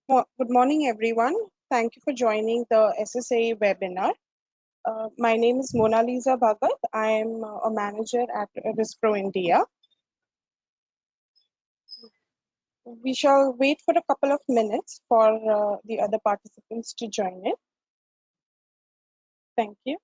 Good morning, everyone. Thank you for joining the SSA webinar. My name is Mona Lisa Bhagat. I am a manager at Rispro India. We shall wait for a couple of minutes for the other participants to join in. Thank you.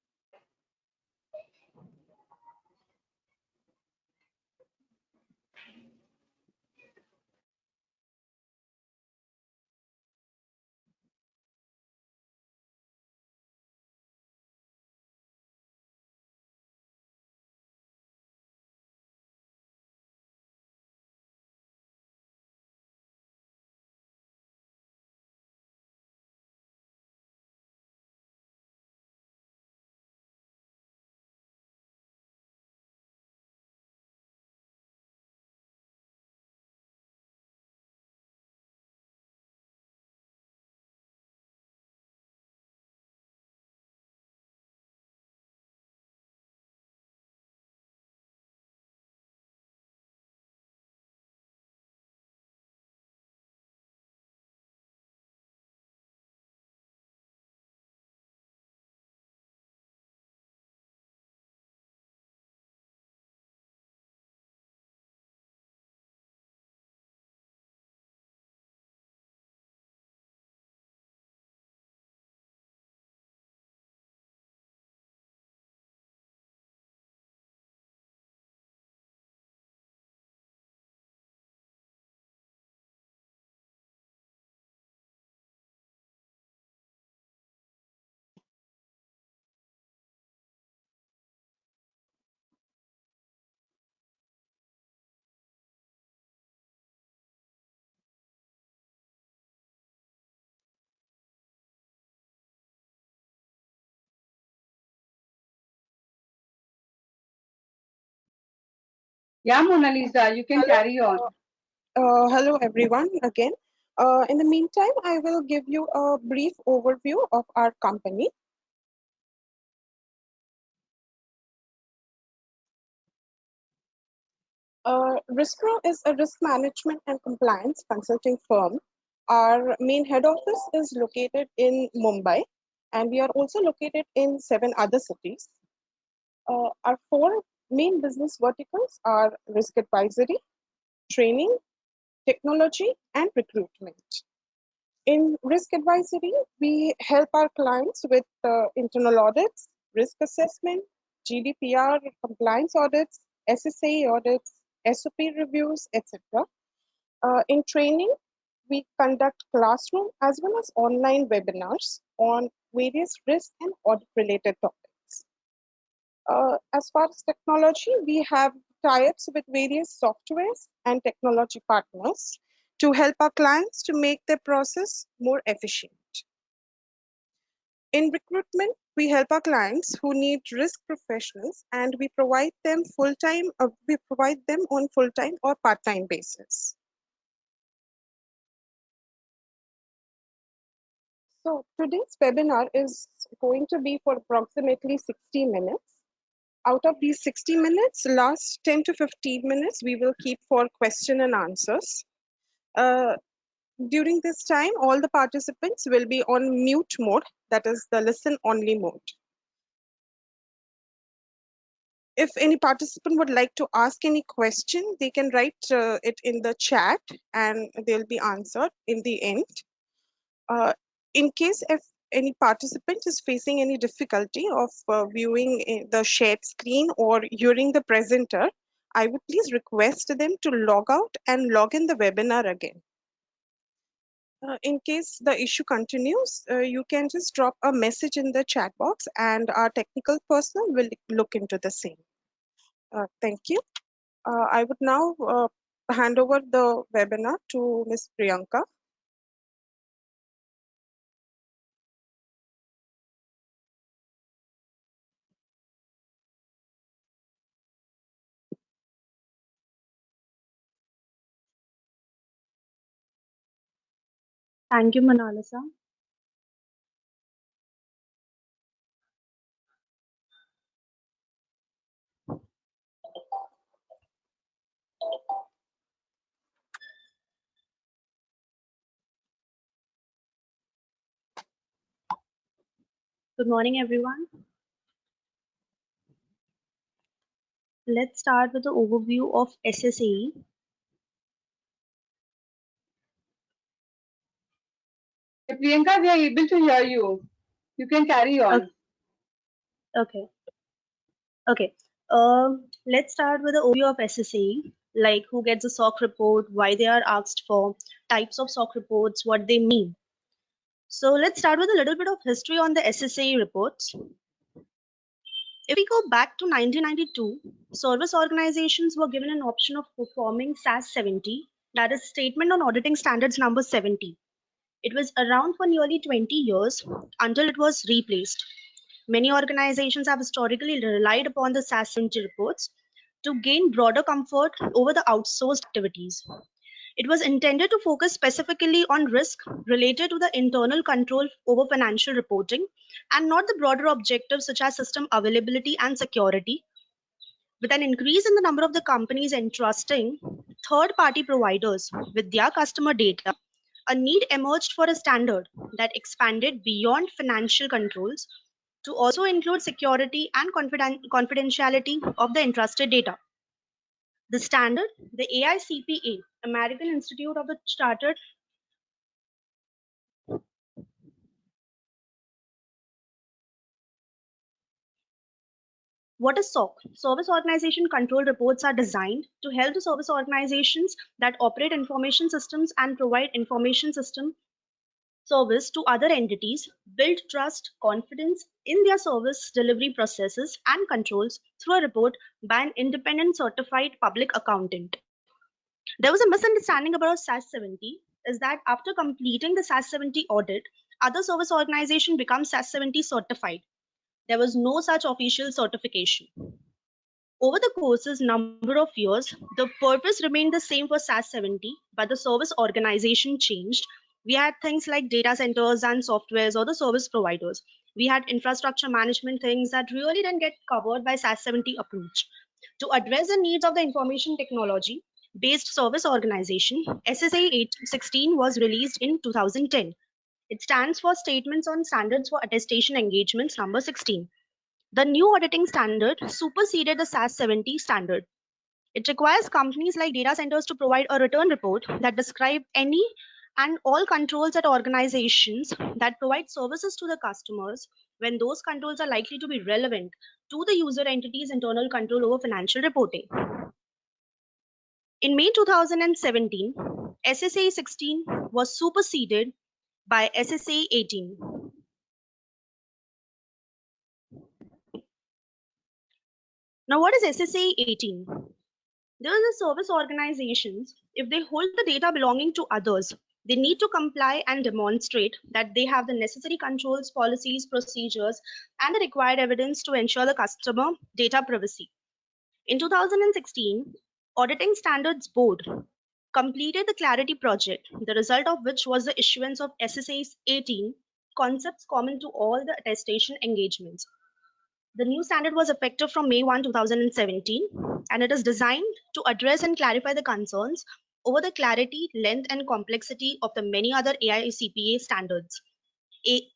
Yeah, Mona Lisa, you can carry on. Hello, everyone, again. In the meantime, I will give you a brief overview of our company. Rispro is a risk management and compliance consulting firm. Our main head office is located in Mumbai, and we are also located in 7 other cities. Our four main business verticals are risk advisory, training, technology, and recruitment. In risk advisory, we help our clients with internal audits, risk assessment, GDPR compliance audits, SSA audits, SOP reviews, etc. In training, we conduct classroom as well as online webinars on various risk and audit related topics. As far as technology, we have tie-ups with various softwares and technology partners to help our clients to make their process more efficient. In recruitment, we help our clients who need risk professionals, and we provide them full-time. We provide them on full-time or part-time basis. So today's webinar is going to be for approximately 60 minutes. Out of these 60 minutes, last 10 to 15 minutes, we will keep for question and answers. During this time, all the participants will be on mute mode, that is the listen only mode. If any participant would like to ask any question, they can write it in the chat and they'll be answered in the end. In case if any participant is facing any difficulty of viewing the shared screen or hearing the presenter, I would please request them to log out and log in the webinar again. In case the issue continues, you can just drop a message in the chat box and our technical personnel will look into the same. Thank you. I would now hand over the webinar to Ms. Priyanka. Thank you, Mona Lisa. Good morning, everyone. Let's start with the overview of SSAE. Priyanka, we are able to hear you. You can carry on. Okay. Let's start with the overview of SSAE, like who gets a SOC report, why they are asked for, types of SOC reports, what they mean. So let's start with a little bit of history on the SSAE reports. If we go back to 1992, service organizations were given an option of performing SAS 70, that is Statement on Auditing Standards number 70. It was around for nearly 20 years until it was replaced. Many organizations have historically relied upon the SAS 70 reports to gain broader comfort over the outsourced activities. It was intended to focus specifically on risk related to the internal control over financial reporting and not the broader objectives such as system availability and security. With an increase in the number of the companies entrusting third-party providers with their customer data, a need emerged for a standard that expanded beyond financial controls to also include security and confidentiality of the entrusted data. The standard, the AICPA, American Institute of the Chartered. What is SOC? Service Organization Control Reports are designed to help the service organizations that operate information systems and provide information system service to other entities, build trust, confidence in their service delivery processes and controls through a report by an independent certified public accountant. There was a misunderstanding about SAS 70 is that after completing the SAS 70 audit, other service organization become SAS 70 certified. There was no such official certification. Over the course's number of years, the purpose remained the same for SAS 70, but the service organization changed. We had things like data centers and softwares or the service providers. We had infrastructure management things that really didn't get covered by SAS 70 approach. To address the needs of the information technology based service organization, SSA 16 was released in 2010. It stands for Statements on Standards for Attestation Engagements number 16. The new auditing standard superseded the SAS 70 standard. It requires companies like data centers to provide a return report that describe any and all controls at organizations that provide services to the customers when those controls are likely to be relevant to the user entity's internal control over financial reporting. In May 2017, SSA 16 was superseded by SSA 18. Now, what is SSA 18? There are the service organizations, if they hold the data belonging to others, they need to comply and demonstrate that they have the necessary controls, policies, procedures, and the required evidence to ensure the customer data privacy. In 2016, Auditing Standards Board completed the Clarity Project, the result of which was the issuance of SSA 18, concepts common to all the attestation engagements. The new standard was effective from May 1, 2017, and it is designed to address and clarify the concerns over the clarity, length, and complexity of the many other AICPA standards.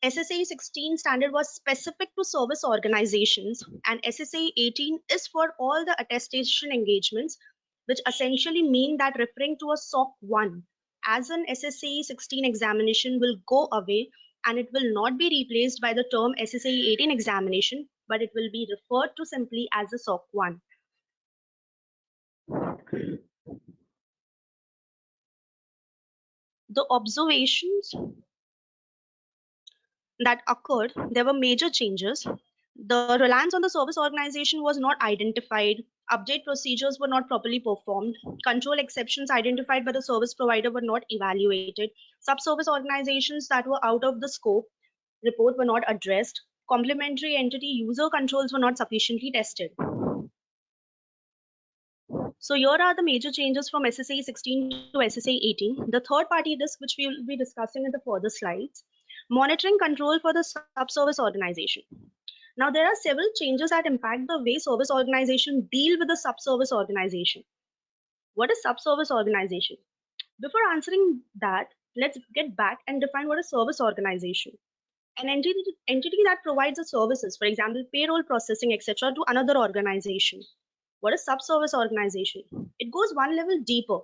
SSA 16 standard was specific to service organizations, and SSA 18 is for all the attestation engagements, which essentially mean that referring to a SOC 1 as an SSA 16 examination will go away, and it will not be replaced by the term SSA 18 examination, but it will be referred to simply as a SOC 1. The observations that occurred, there were major changes. The reliance on the service organization was not identified. Update procedures were not properly performed. Control exceptions identified by the service provider were not evaluated. Sub-service organizations that were out of the scope report were not addressed. Complementary entity user controls were not sufficiently tested. So here are the major changes from SSA 16 to SSA 18. The third party risk, which we will be discussing in the further slides. Monitoring control for the sub-service organization. Now, there are several changes that impact the way service organization deal with the sub-service organization. What is sub-service organization? Before answering that, let's get back and define what is service organization. An entity that provides the services, for example, payroll processing, etc., to another organization. What is sub-service organization? It goes one level deeper.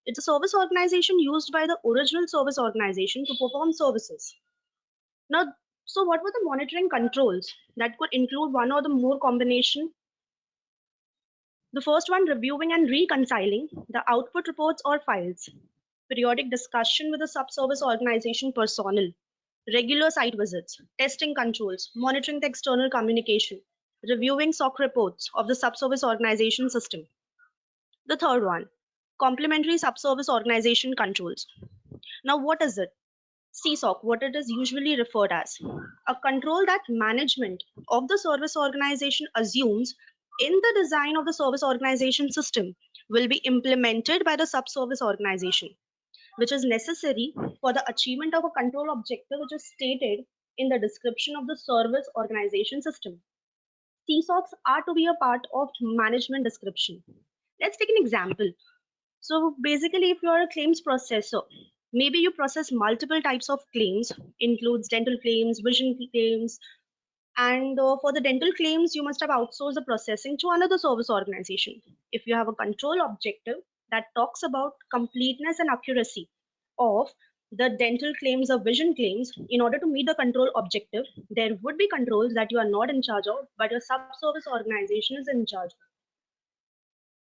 It's a service organization used by the original service organization to perform services. Now, so what were the monitoring controls that could include one or the more combination? The first one, reviewing and reconciling the output reports or files, periodic discussion with the sub-service organization personnel, regular site visits, testing controls, monitoring the external communication, reviewing SOC reports of the sub-service organization system. The third one, complementary sub-service organization controls. Now, what is it? CSOC, what it is usually referred as, a control that management of the service organization assumes in the design of the service organization system will be implemented by the sub-service organization, which is necessary for the achievement of a control objective which is stated in the description of the service organization system. CSOCs are to be a part of management description. Let's take an example. So basically, if you are a claims processor, maybe you process multiple types of claims, includes dental claims, vision claims, and for the dental claims, you must have outsourced the processing to another service organization. If you have a control objective that talks about completeness and accuracy of the dental claims or vision claims, in order to meet the control objective, there would be controls that you are not in charge of, but your sub-service organization is in charge of.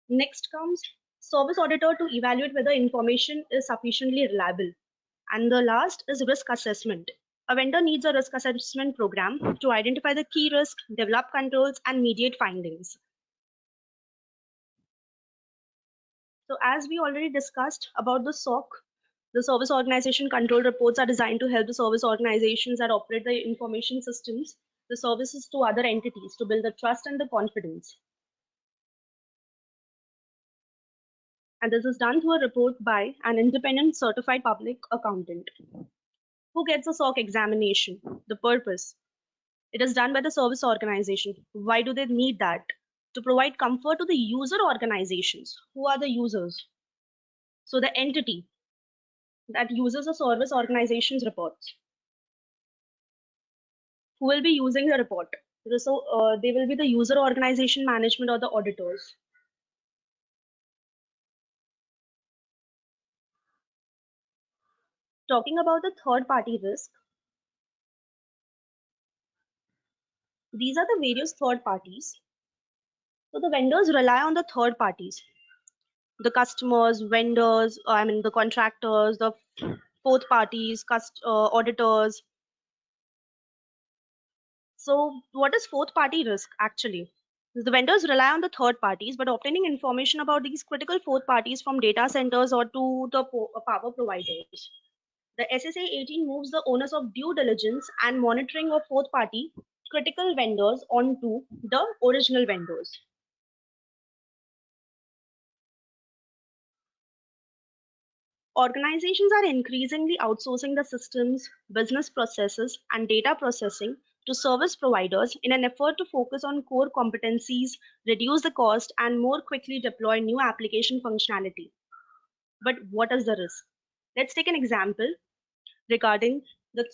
Next comes service auditor to evaluate whether information is sufficiently reliable. And the last is risk assessment. A vendor needs a risk assessment program to identify the key risks, develop controls, and mediate findings. So as we already discussed about the SOC, the service organization control reports are designed to help the service organizations that operate the information systems, the services to other entities to build the trust and the confidence. And this is done through a report by an independent certified public accountant. Who gets a SOC examination? The purpose. It is done by the service organization. Why do they need that? To provide comfort to the user organizations. Who are the users? So the entity that uses a service organization's reports. Who will be using the report? So they will be the user organization management or the auditors. Talking about the third party risk, these are the various third parties. So the vendors rely on the third parties, the customers, vendors, the contractors, the fourth parties, auditors. So what is fourth party risk actually? The vendors rely on the third parties, but obtaining information about these critical fourth parties from data centers or to the power providers. The SSA 18 moves the onus of due diligence and monitoring of fourth party critical vendors onto the original vendors. Organizations are increasingly outsourcing the systems, business processes, and data processing to service providers in an effort to focus on core competencies, reduce the cost, and more quickly deploy new application functionality. But what is the risk? Let's take an example regarding the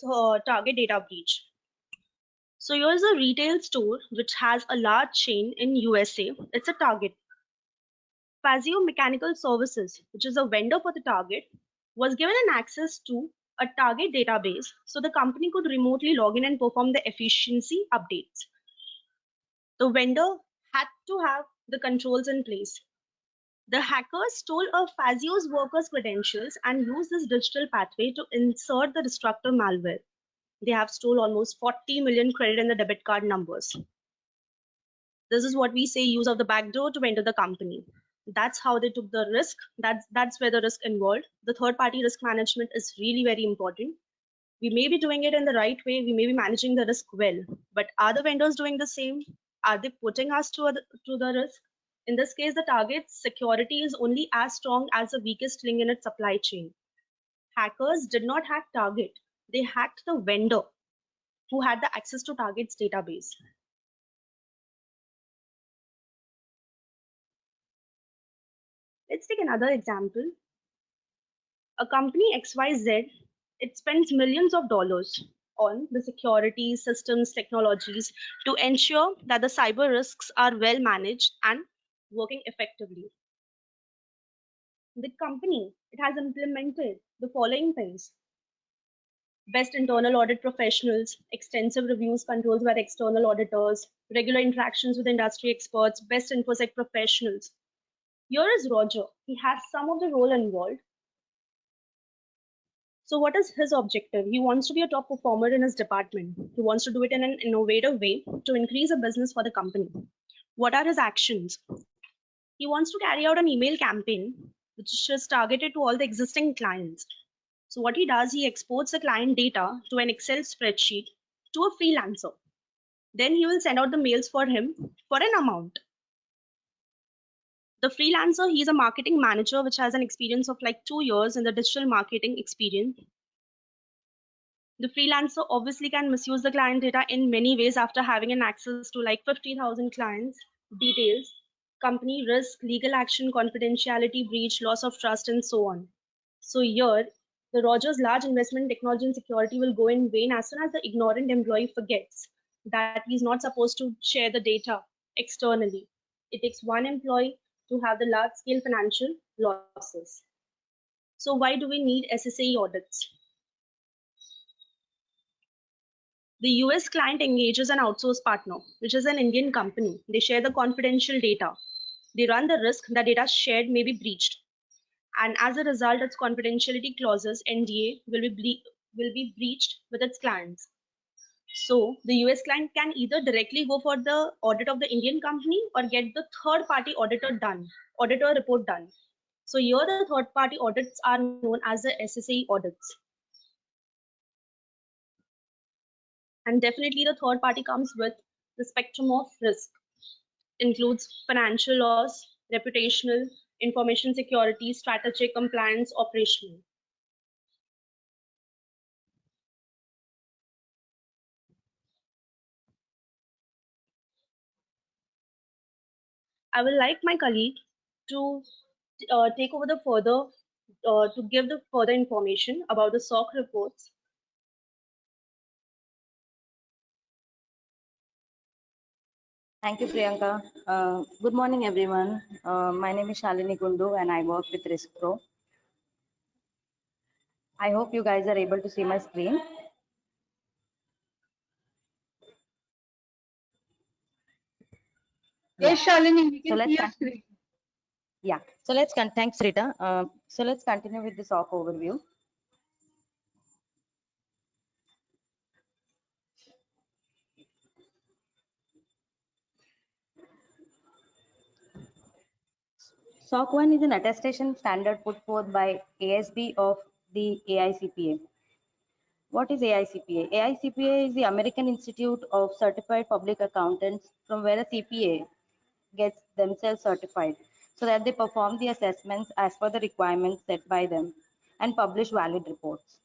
target data breach. So here's a retail store which has a large chain in USA. It's a Target. Fazio Mechanical Services, which is a vendor for the Target, was given an access to a Target database so the company could remotely log in and perform the efficiency updates. The vendor had to have the controls in place. The hackers stole a Fazio's workers' credentials and used this digital pathway to insert the destructive malware. They have stole almost 40 million credit in the debit card numbers. This is what we say use of the backdoor to enter the company. That's how they took the risk. That's where the risk involved. The third party risk management is really very important. We may be doing it in the right way. We may be managing the risk well, but are the vendors doing the same? Are they putting us to the risk? In this case, the target's security is only as strong as the weakest link in its supply chain. Hackers did not hack Target. They hacked the vendor who had the access to Target's database. Let's take another example. A company XYZ, it spends millions of dollars on the security systems technologies to ensure that the cyber risks are well managed and working effectively. The company, it has implemented the following things: best internal audit professionals, extensive reviews controls by the external auditors, regular interactions with industry experts, best infosec professionals. Here is Roger. He has some of the role involved. So what is his objective? He wants to be a top performer in his department. He wants to do it in an innovative way to increase the business for the company. What are his actions? He wants to carry out an email campaign which is targeted to all the existing clients. So what he does, he exports the client data to an Excel spreadsheet to a freelancer. Then he will send out the mails for him for an amount. The freelancer, he's a marketing manager which has an experience of like 2 years in the digital marketing experience. The freelancer obviously can misuse the client data in many ways after having an access to like 50,000 clients details, company risk, legal action, confidentiality breach, loss of trust, and so on. So here, the Rogers large investment in technology and security will go in vain as soon as the ignorant employee forgets that he's not supposed to share the data externally. It takes one employee to have the large scale financial losses. So why do we need SSAE audits? The US client engages an outsource partner, which is an Indian company. They share the confidential data. They run the risk that data shared may be breached. And as a result, its confidentiality clauses, NDA, will be breached with its clients. So the US client can either directly go for the audit of the Indian company or get the third party auditor report done. So here the third party audits are known as the SSAE audits. And definitely the third party comes with the spectrum of risk, includes financial loss, reputational, information security, strategic, compliance, operational. I will like my colleague to take over the further, to give the further information about the SOC reports. Thank you, Priyanka. Good morning, everyone. My name is Shalini Gundu and I work with RiskPro. I hope you guys are able to see my screen. Yes, Shalini, we So can see let's your screen. yeah. Thanks, Rita. So let's continue with the SOC overview. SOC 1 is an attestation standard put forth by ASB of the AICPA. What is AICPA? AICPA is the American Institute of Certified Public Accountants, from where a CPA gets themselves certified so that they perform the assessments as per the requirements set by them and publish valid reports.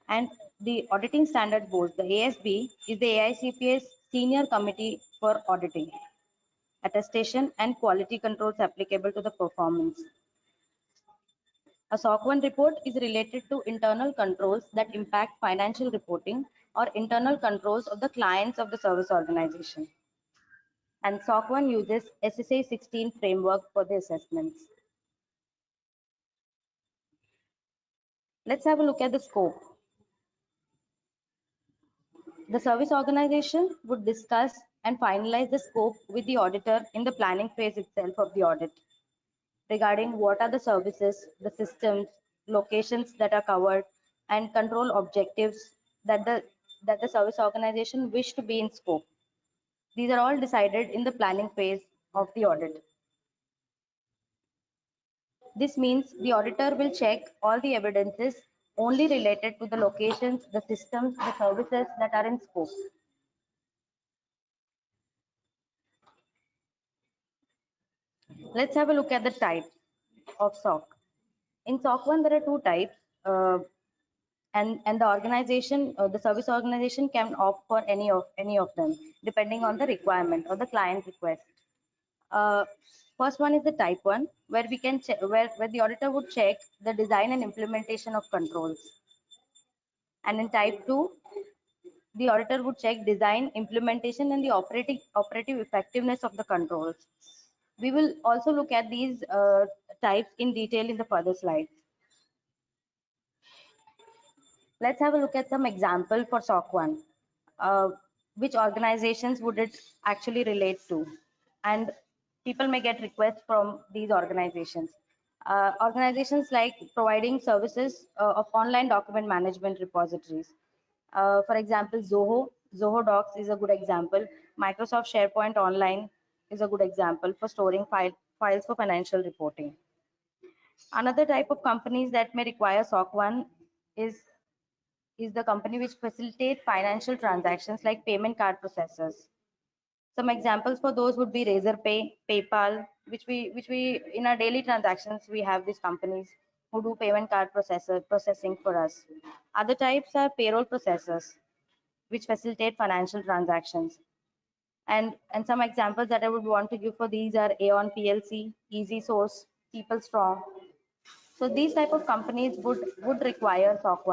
And the auditing standards board, the ASB, is the AICPA's senior committee for auditing, attestation, and quality controls applicable to the performance. A SOC 1 report is related to internal controls that impact financial reporting or internal controls of the clients of the service organization. And SOC 1 uses SSA 16 framework for the assessments. Let's have a look at the scope. The service organization would discuss and finalize the scope with the auditor in the planning phase itself of the audit, regarding what are the services, the systems, locations that are covered, and control objectives that the service organization wish to be in scope. These are all decided in the planning phase of the audit. This means the auditor will check all the evidences only related to the locations, the systems, the services that are in scope. Let's have a look at the type of SOC. In SOC 1, there are two types, and the organization, the service organization can opt for any of them, depending on the requirement or the client request. Uh, First one is the type 1, where we can where the auditor would check the design and implementation of controls. And in type 2, the auditor would check design, implementation, and the operative effectiveness of the controls. We will also look at these types in detail in the further slides. Let's have a look at some example for SOC 1. Which organizations would it actually relate to? And people may get requests from these organizations. Organizations like providing services of online document management repositories. For example, Zoho Docs is a good example. Microsoft SharePoint Online is a good example for storing files for financial reporting. Another type of companies that may require SOC 1 is the company which facilitate financial transactions like payment card processors. Some examples for those would be Razorpay, PayPal, which we in our daily transactions we have these companies who do payment card processing for us. Other types are payroll processors, which facilitate financial transactions. And some examples that I would want to give for these are Aon PLC, EasySource, PeopleStrong. So these type of companies would require SOC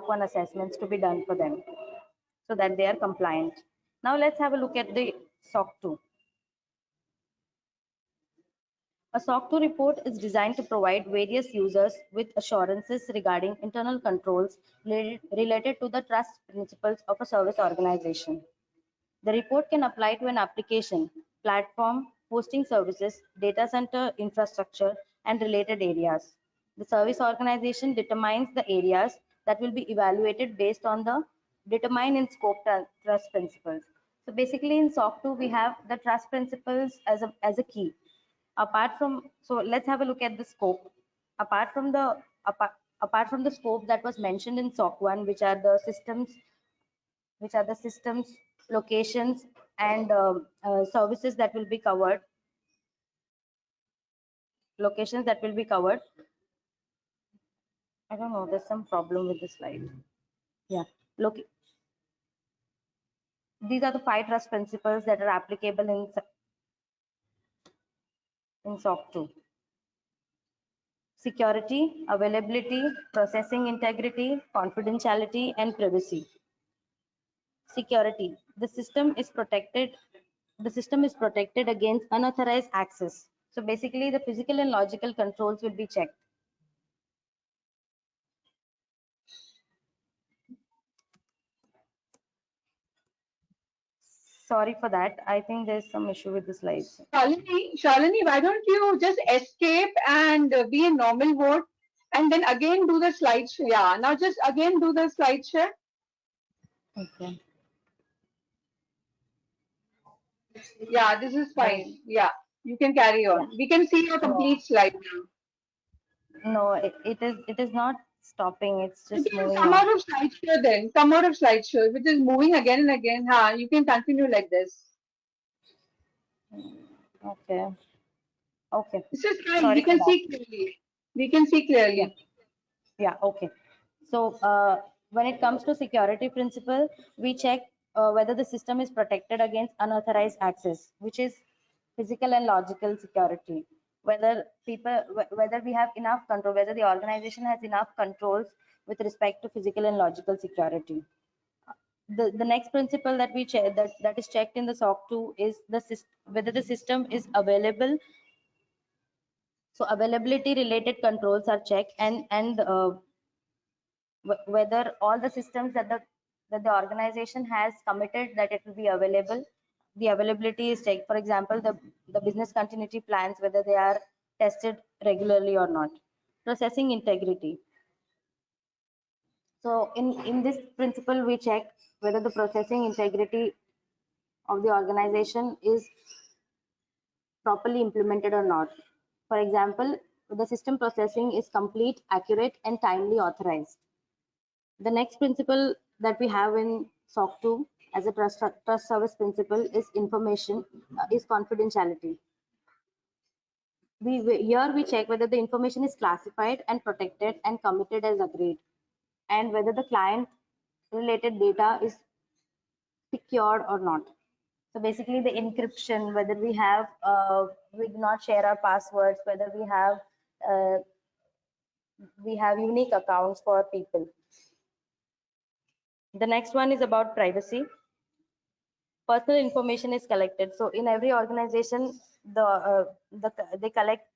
1 assessments to be done for them so that they are compliant. Now let's have a look at the SOC 2. A SOC 2 report is designed to provide various users with assurances regarding internal controls related to the trust principles of a service organization. The report can apply to an application, platform, hosting services, data center infrastructure, and related areas. The service organization determines the areas that will be evaluated based on the determine in scope trust principles. So basically in SOC 2, we have the trust principles as a key. So let's have a look at the scope. Apart from the scope that was mentioned in SOC 1, which are the systems, locations, and services that will be covered, locations that will be covered. I don't know, there's some problem with the slide. Yeah, look, these are the 5 trust principles that are applicable in SOC 2. Security, availability, processing integrity, confidentiality, and privacy. Security, the system is protected against unauthorized access. So basically the physical and logical controls will be checked. Sorry for that. I think there's some issue with the slides. Shalini, why don't you just escape and be in normal mode and then again do the slide share? Yeah, now just again do the slide share. Okay. Yeah, this is fine. Yeah, you can carry on. We can see your complete slide now. No, it is not stopping. It's just moving Come on. out of slideshow then. Come out of slideshow. If it is moving again and again, you can continue like this. Okay. Okay. This is fine. Sorry We can for see clearly. We can see clearly. Yeah. Okay. So when it comes to security principle, we check whether the system is protected against unauthorized access, which is physical and logical security. Whether we have enough control, whether the organization has enough controls with respect to physical and logical security. The next principle that we check that is checked in the SOC 2 is whether the system is available. So availability related controls are checked, and whether all the systems that the organization has committed that it will be available, the availability is checked. For example, the business continuity plans, whether they are tested regularly or not. Processing integrity. So in this principle, we check whether the processing integrity of the organization is properly implemented or not. For example, the system processing is complete, accurate, and timely authorized. The next principle that we have in SOC 2 as a trust service principle is is confidentiality. Here we check whether the information is classified and protected and committed as agreed, and whether the client related data is secured or not. So basically the encryption, whether we do not share our passwords, whether we have unique accounts for people. The next one is about privacy. Personal information is collected. So in every organization, they collect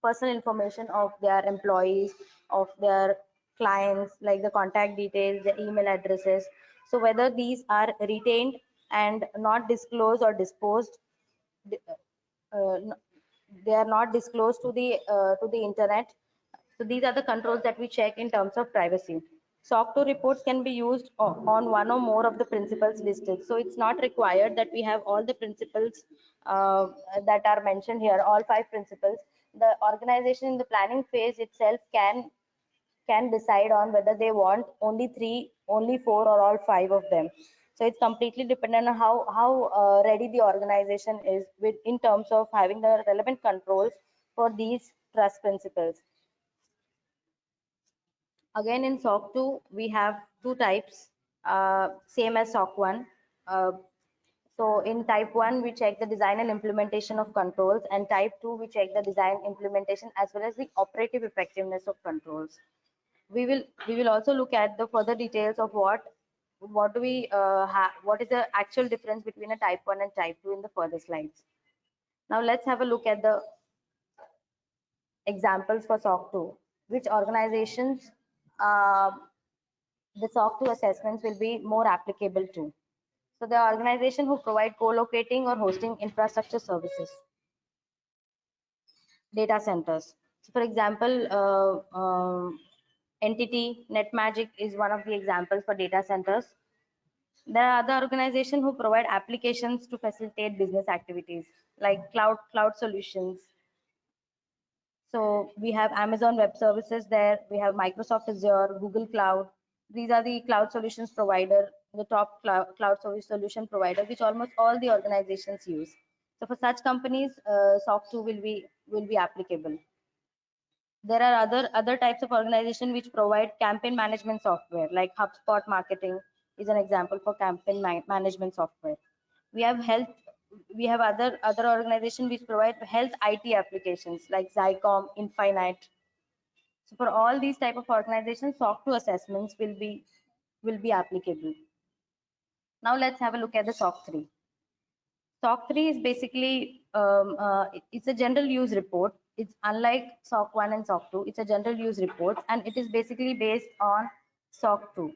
personal information of their employees, of their clients, like the contact details, the email addresses. So whether these are retained and not disclosed or disposed, they are not disclosed to the internet. So these are the controls that we check in terms of privacy. SOC 2 reports can be used on one or more of the principles listed. So it's not required that we have all the principles that are mentioned here, all 5 principles. The organization in the planning phase itself can decide on whether they want only 3, only 4, or all 5 of them. So it's completely dependent on how ready the organization is with in terms of having the relevant controls for these trust principles. Again, in SOC 2, we have 2 types, same as SOC 1. So in type 1, we check the design and implementation of controls, and type 2, we check the design, implementation, as well as the operative effectiveness of controls. We will also look at the further details of what do we have, what is the actual difference between a type 1 and type 2 in the further slides. Now let's have a look at the examples for SOC 2, which organizations the SOC 2 assessments will be more applicable to. So the organization who provide co-locating or hosting infrastructure services, data centers. So for example, Entity, NetMagic is one of the examples for data centers. There are other organizations who provide applications to facilitate business activities, like cloud solutions. So we have Amazon Web Services there, we have Microsoft Azure, Google Cloud. These are the cloud solutions provider, the top cloud service solution provider, which almost all the organizations use. So for such companies, SOC 2 will be applicable. There are other types of organization which provide campaign management software, like HubSpot Marketing is an example for campaign management software. We have other organizations which provide health IT applications, like Zycom, Infinite. So for all these type of organizations, SOC 2 assessments will be applicable. Now let's have a look at the SOC 3. SOC 3 is basically it's a general use report. It's unlike SOC 1 and SOC 2. It's a general use report, and it is basically based on SOC 2.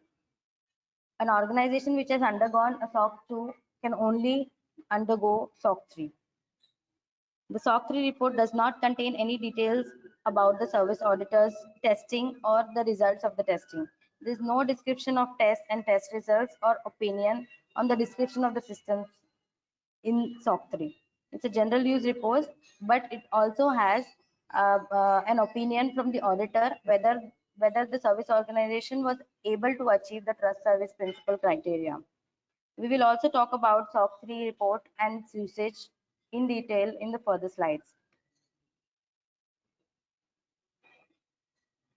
An organization which has undergone a SOC 2 can only undergo SOC 3. The SOC 3 report does not contain any details about the service auditor's testing or the results of the testing. There is no description of test and test results or opinion on the description of the systems in SOC 3. It's a general use report, but it also has an opinion from the auditor whether the service organization was able to achieve the trust service principle criteria. We will also talk about SOC 3 report and its usage in detail in the further slides.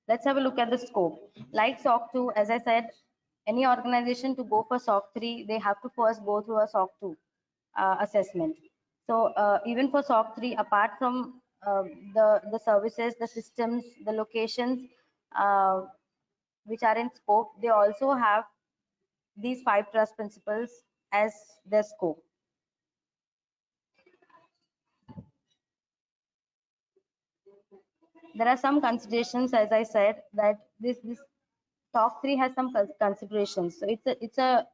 Let's have a look at the scope. Like SOC 2, as I said, any organization to go for SOC 3, they have to first go through a SOC 2 assessment. So even for SOC 3, apart from the services, the systems, the locations which are in scope, they also have these 5 trust principles as their scope. There are some considerations, as I said, that this SOC 3 has some considerations. So it's a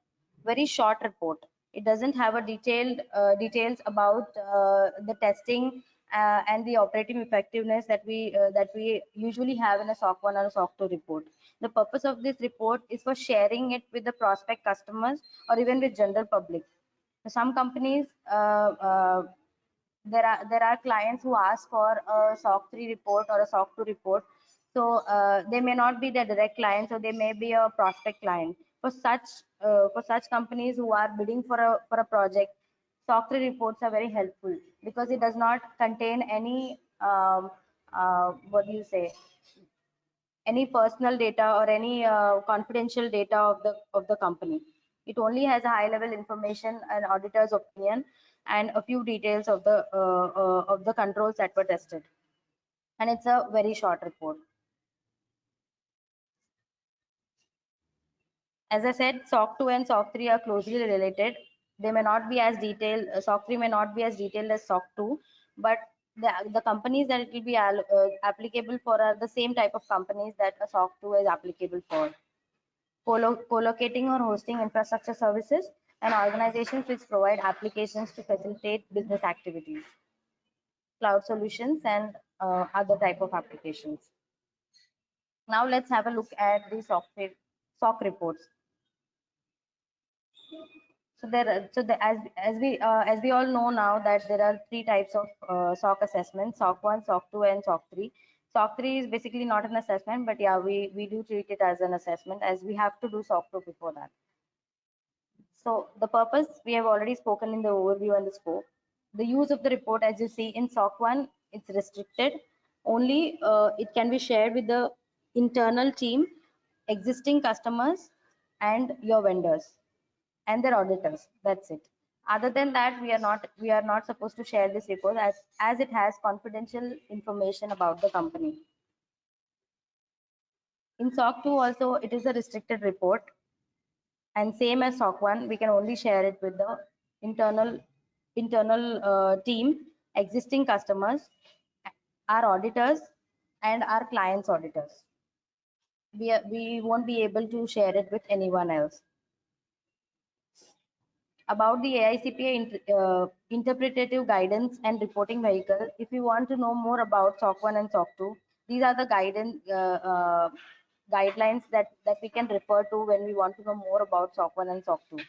very short report. It doesn't have a details about the testing and the operating effectiveness that we usually have in a SOC 1 or a SOC 2 report. The purpose of this report is for sharing it with the prospect customers or even with general public. So some companies there are clients who ask for a SOC 3 report or a SOC 2 report. So they may not be the direct clients, or they may be a prospect client. For such companies who are bidding for a project, SOC 3 reports are very helpful because it does not contain any what do you say, any personal data or any confidential data of the company. It only has a high level information, an auditor's opinion, and a few details of the controls that were tested, and it's a very short report. As I said, SOC 2 and SOC 3 are closely related. They may not be as detailed, SOC 3 may not be as detailed as SOC 2, but the companies that it will be applicable for are the same type of companies that a SOC 2 is applicable for. Co-locating or hosting infrastructure services and organizations which provide applications to facilitate business activities, cloud solutions, and other type of applications. Now let's have a look at the SOC reports. So as we all know now that there are three types of SOC assessments: SOC 1, SOC 2, and SOC 3. SOC 3 is basically not an assessment, but yeah, we do treat it as an assessment, as we have to do SOC 2 before that. So the purpose we have already spoken in the overview and the scope. The use of the report, as you see in SOC 1, it's restricted. Only it can be shared with the internal team, existing customers, and your vendors and their auditors. That's it. Other than that, we are not supposed to share this report as it has confidential information about the company. In SOC 2 also, it is a restricted report, and same as SOC 1, we can only share it with the internal team, existing customers, our auditors, and our clients' auditors. We won't be able to share it with anyone else. About the AICPA interpretative guidance and reporting vehicle, if you want to know more about SOC 1 and SOC 2, these are the guidelines that we can refer to when we want to know more about SOC 1 and SOC 2.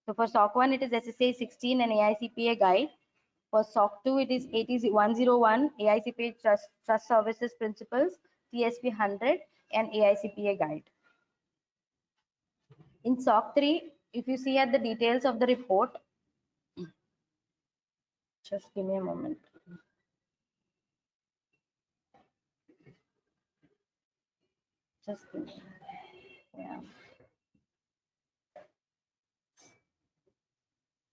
So for SOC 1, it is SSA 16 and AICPA guide. For SOC 2, it is 101 AICPA Trust Services Principles, TSP 100, and AICPA guide. In SOC 3, if you see at the details of the report, just give me a moment. Just give me, yeah.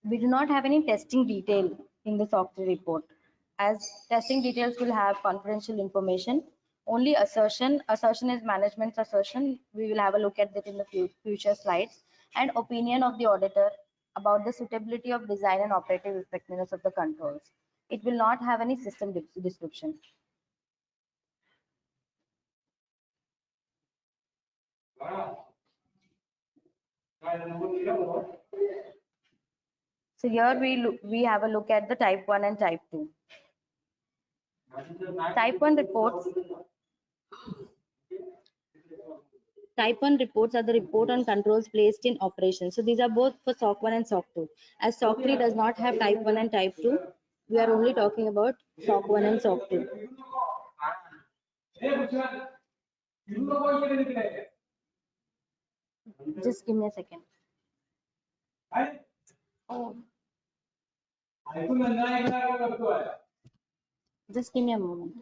We do not have any testing detail in the SOC 3 report, as testing details will have confidential information. Only assertion is management's assertion. We will have a look at that in the future slides. And opinion of the auditor about the suitability of design and operative effectiveness of the controls. It will not have any system description. So here we have a look at the type 1 and type 2. Type 1 reports. Type 1 reports are the report on controls placed in operation. So these are both for SOC 1 and SOC 2. As SOC 3 does not have type 1 and type 2, we are only talking about SOC 1 and SOC 2. Just give me a second. Oh. Just give me a moment.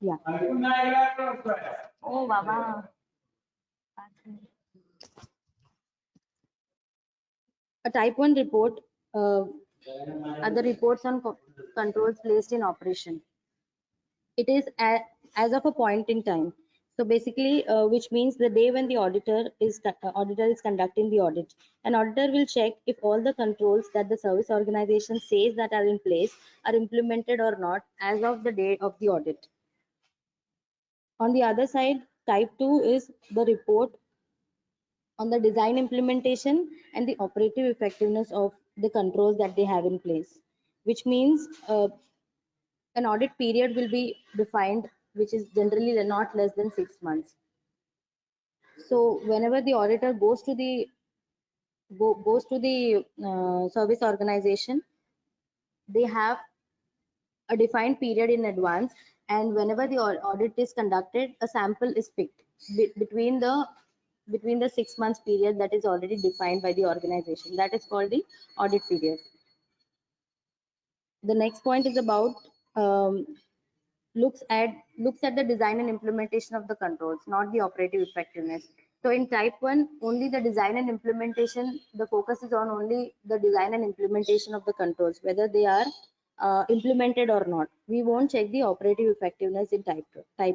Yeah. Oh, Baba. A type 1 report are the reports on controls placed in operation. It is as of a point in time. So basically, which means the day when the auditor is conducting the audit, an auditor will check if all the controls that the service organization says that are in place are implemented or not as of the day of the audit. On the other side, type 2 is the report on the design implementation and the operative effectiveness of the controls that they have in place, which means an audit period will be defined, which is generally not less than 6 months. So whenever the auditor goes to the service organization, they have a defined period in advance, and whenever the audit is conducted, a sample is picked between the 6 months period that is already defined by the organization. That is called the audit period. The next point is about looks at the design and implementation of the controls, not the operative effectiveness. So in type 1, only the design and implementation, the focus is on only the design and implementation of the controls, whether they are implemented or not. We won't check the operative effectiveness in type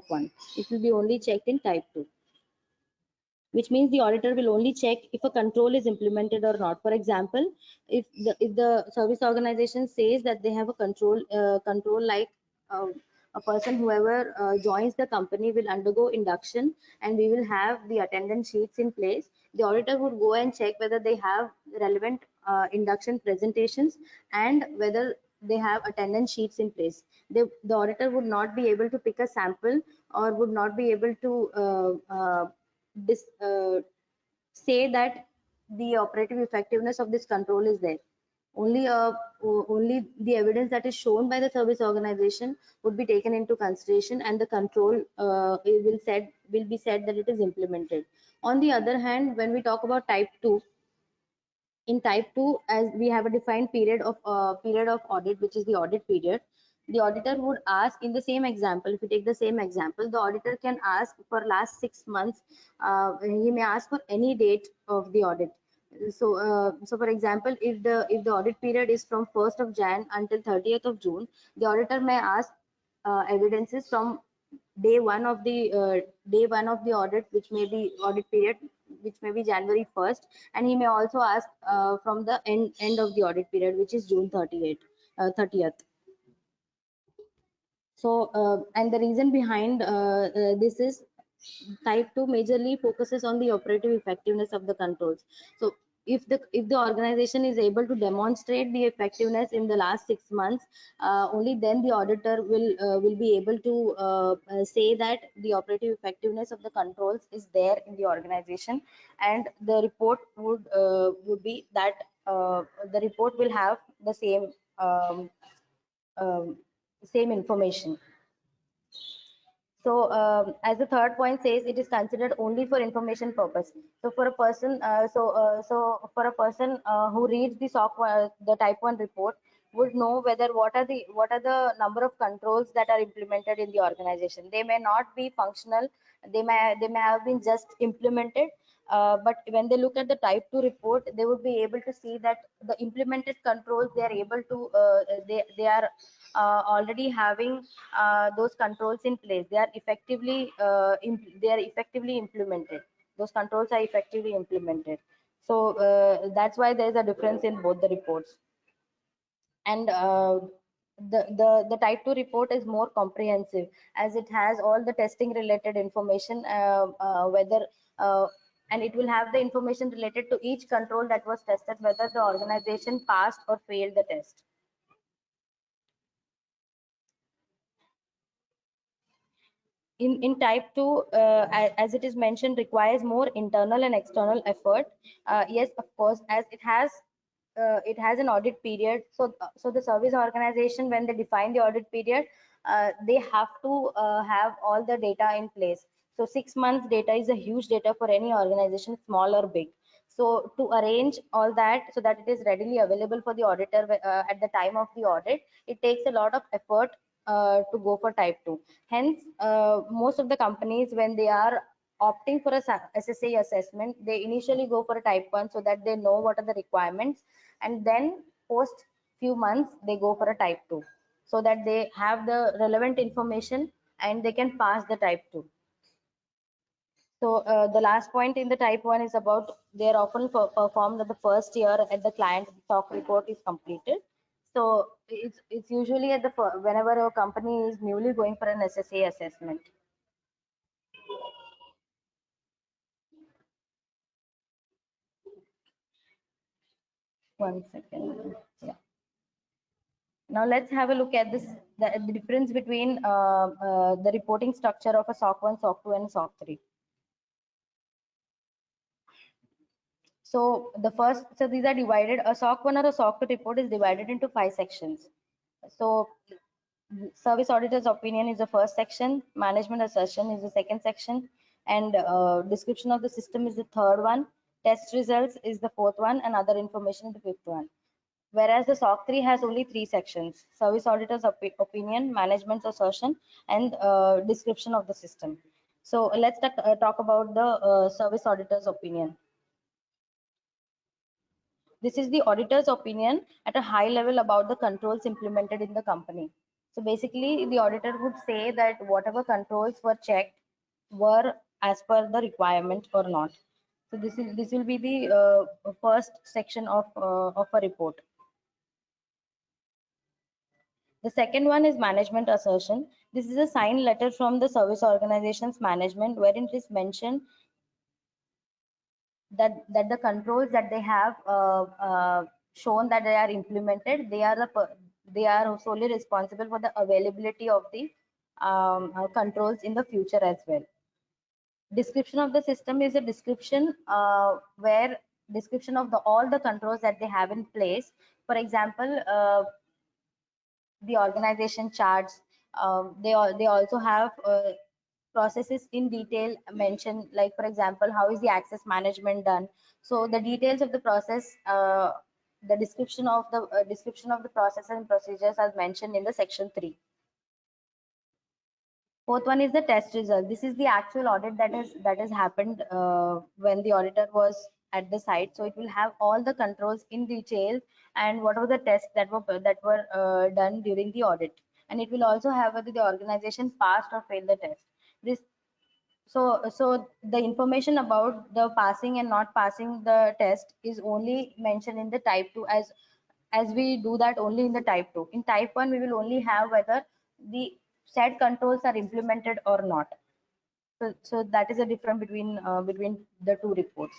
1. It will be only checked in type 2. which means the auditor will only check if a control is implemented or not. For example, if the service organization says that they have a control like a person whoever joins the company will undergo induction and we will have the attendance sheets in place, the auditor would go and check whether they have relevant induction presentations and whether they have attendance sheets in place. The auditor would not be able to pick a sample or would not be able to say that the operative effectiveness of this control is there. Only the evidence that is shown by the service organization would be taken into consideration, and the control will be said that it is implemented. On the other hand, when we talk about type 2, in type 2, as we have a defined period of audit, which is the audit period, the auditor would ask, in the same example, if you take the same example, the auditor can ask for last 6 months, he may ask for any date of the audit. So for example, if the audit period is from 1st of Jan until 30th of June, the auditor may ask evidences from day one of the audit, which may be audit period, which may be January 1st, and he may also ask from the end of the audit period, which is June 30th. So and the reason behind this is type 2 majorly focuses on the operative effectiveness of the controls. So if the organization is able to demonstrate the effectiveness in the last 6 months, only then the auditor will be able to say that the operative effectiveness of the controls is there in the organization, and the report would be that the report will have the um, same information. So as the third point says, it is considered only for information purpose. So for a person, for a person who reads the the type 1 report would know whether what are the number of controls that are implemented in the organization. They may not be functional, they may have been just implemented, but when they look at the type 2 report, they would be able to see that the implemented controls, they are able to they are already having those controls in place. They are effectively implemented. Those controls are effectively implemented. So that's why there is a difference in both the reports. And the type 2 report is more comprehensive, as it has all the testing related information, whether and it will have the information related to each control that was tested, whether the organization passed or failed the test. In type 2, as it is mentioned, requires more internal and external effort. Yes, of course, as it has an audit period. So the service organization, when they define the audit period, they have to have all the data in place. So 6 months data is a huge data for any organization, small or big. So to arrange all that so that it is readily available for the auditor at the time of the audit, it takes a lot of effort to go for type 2. Hence, most of the companies, when they are opting for a SSA assessment, they initially go for a type 1 so that they know what are the requirements, and then post few months they go for a type 2 so that they have the relevant information and they can pass the type 2. So the last point in the type 1 is about they are often performed at the first year at the client SOC report is completed. So it's usually at the whenever a company is newly going for an SSA assessment. One second. Yeah. Now let's have a look at the difference between the reporting structure of a SOC 1, SOC 2, and SOC 3. So these are divided. A SOC 1 or a SOC 2 report is divided into 5 sections. So service auditor's opinion is the first section, management assertion is the second section, and description of the system is the third one, test results is the fourth one, and other information is the fifth one. Whereas the SOC 3 has only 3 sections: service auditor's opinion, management's assertion, and description of the system. So let's talk about the service auditor's opinion. This is the auditor's opinion at a high level about the controls implemented in the company. So basically, the auditor would say that whatever controls were checked were as per the requirement or not. So this will be the first section of a report. The second one is management assertion. This is a signed letter from the service organization's management wherein it is mentioned that the controls that they have shown that they are implemented, they are solely responsible for the availability of the controls in the future as well. Description of the system is a description where description of all the controls that they have in place. For example, the organization charts. They also have processes in detail mentioned, like for example, how is the access management done. So the details of the process, the description of the process and procedures are mentioned in the section 3. Fourth one is the test result. This is the actual audit that has happened when the auditor was at the site. So it will have all the controls in detail and what were the tests that were done during the audit. And it will also have whether the organization passed or failed the test. This so the information about the passing and not passing the test is only mentioned in the type 2, as we do that only in the type 2. In type 1 we will only have whether the said controls are implemented or not. So that is a difference between the two reports.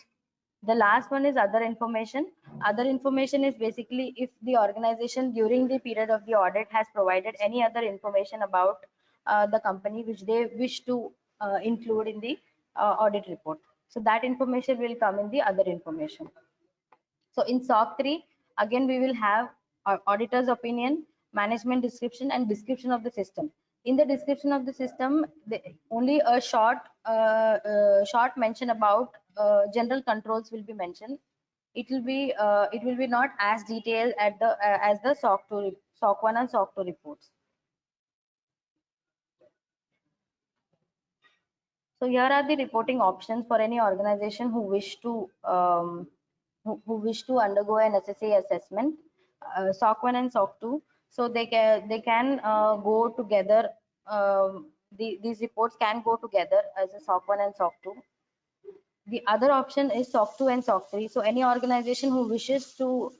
The last one is other information. Other information is basically if the organization during the period of the audit has provided any other information about the company which they wish to include in the audit report. So that information will come in the other information. So in SOC 3, again, we will have auditor's opinion, management description, and description of the system. In the description of the system, only a short mention about general controls will be mentioned. It will be not as detailed as the SOC 1 and SOC 2 reports. So here are the reporting options for any organization who wish to undergo an SSA assessment, SOC 1 and SOC 2. So they can go together. These reports can go together as a SOC 1 and SOC 2. The other option is SOC 2 and SOC 3. So any organization who wishes to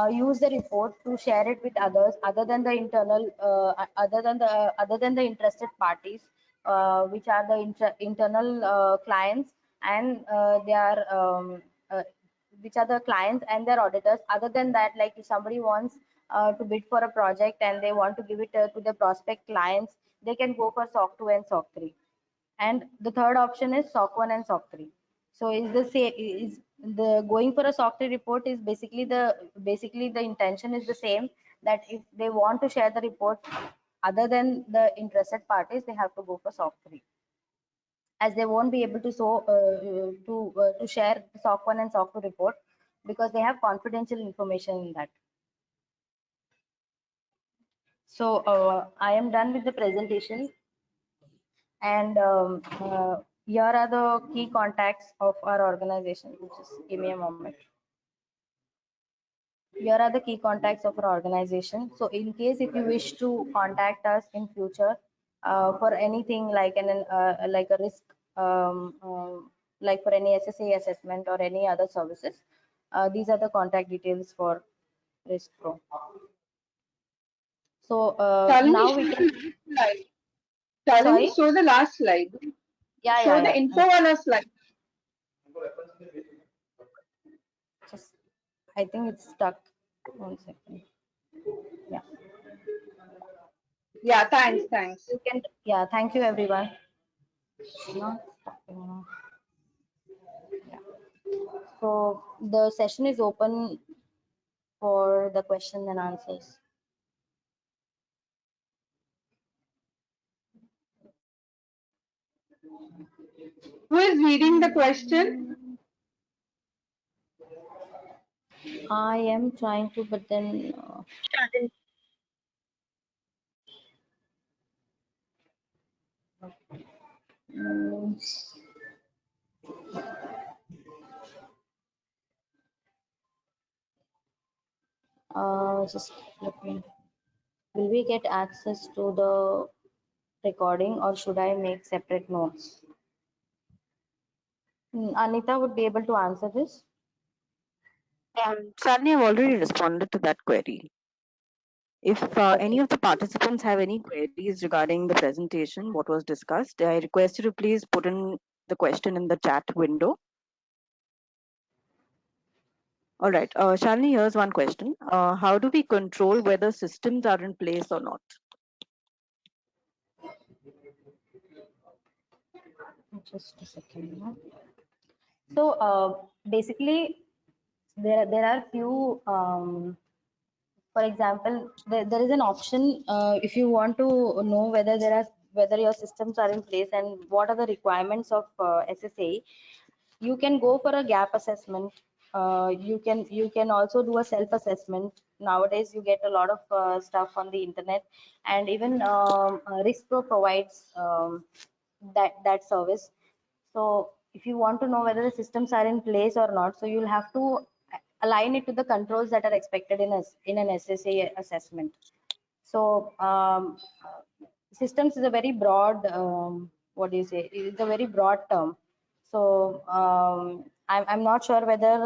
use the report to share it with others other than the interested parties, which are the internal clients and which are the clients and their auditors. Other than that, like if somebody wants to bid for a project and they want to give it to the prospect clients, they can go for SOC 2 and SOC 3. And the third option is SOC 1 and SOC 3. So is the going for a SOC 3 report is basically the intention is the same, that if they want to share the report other than the interested parties, they have to go for SOC 3, as they won't be able to to share SOC 1 and SOC 2 report because they have confidential information in that. So I am done with the presentation, and here are the key contacts of our organization. Just give me a moment. Here are the key contacts of our organization. So in case if you wish to contact us in future for anything like like a risk, like for any SSA assessment or any other services, these are the contact details for Risk Pro. So now we can. Shalini, show the last slide. Show the info wala slide. Just, I think it's stuck. 1 second. Yeah. Yeah, thanks. You can. Yeah, thank you everyone. Not stopping now. Yeah. So the session is open for the question and answers. Who is reading the question? I am trying to, but then just let me. Will we get access to the recording or should I make separate notes? Anita would be able to answer this. Shalini, I've already responded to that query. If any of the participants have any queries regarding the presentation, what was discussed, I request you to please put in the question in the chat window. All right, Shalini, here's one question. How do we control whether systems are in place or not? Just a second. So basically, there are few. For example, there is an option if you want to know whether your systems are in place and what are the requirements of SSA. You can go for a gap assessment. You can also do a self assessment. Nowadays you get a lot of stuff on the internet, and even RiskPro provides that service. So if you want to know whether the systems are in place or not, so you'll have to align it to the controls that are expected in an SSA assessment. So systems is a very broad, what do you say? It's a very broad term. So I'm not sure whether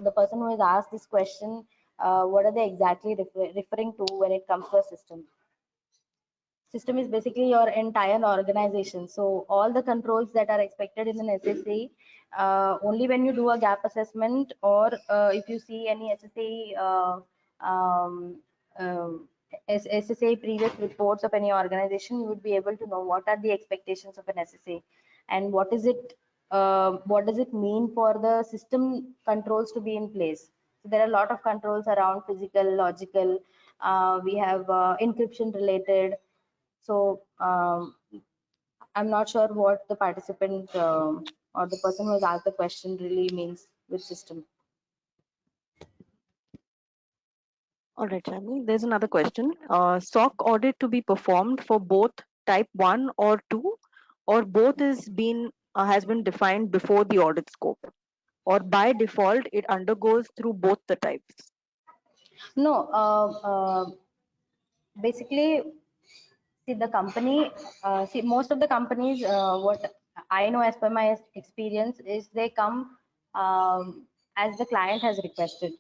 the person who has asked this question, what are they exactly referring to when it comes to a system? System is basically your entire organization. So all the controls that are expected in an SSA, only when you do a gap assessment, or if you see any SSA SSA previous reports of any organization, you would be able to know what are the expectations of an SSA and what is it, what does it mean for the system controls to be in place. So there are a lot of controls around physical, logical. We have encryption related. So I'm not sure what the participant or the person who has asked the question really means with system. All right, Shalini, there's another question. SOC audit to be performed for both type 1 or 2, or both has been defined before the audit scope, or by default it undergoes through both the types? No, basically, see the company, see most of the companies, what I know as per my experience is they come as the client has requested.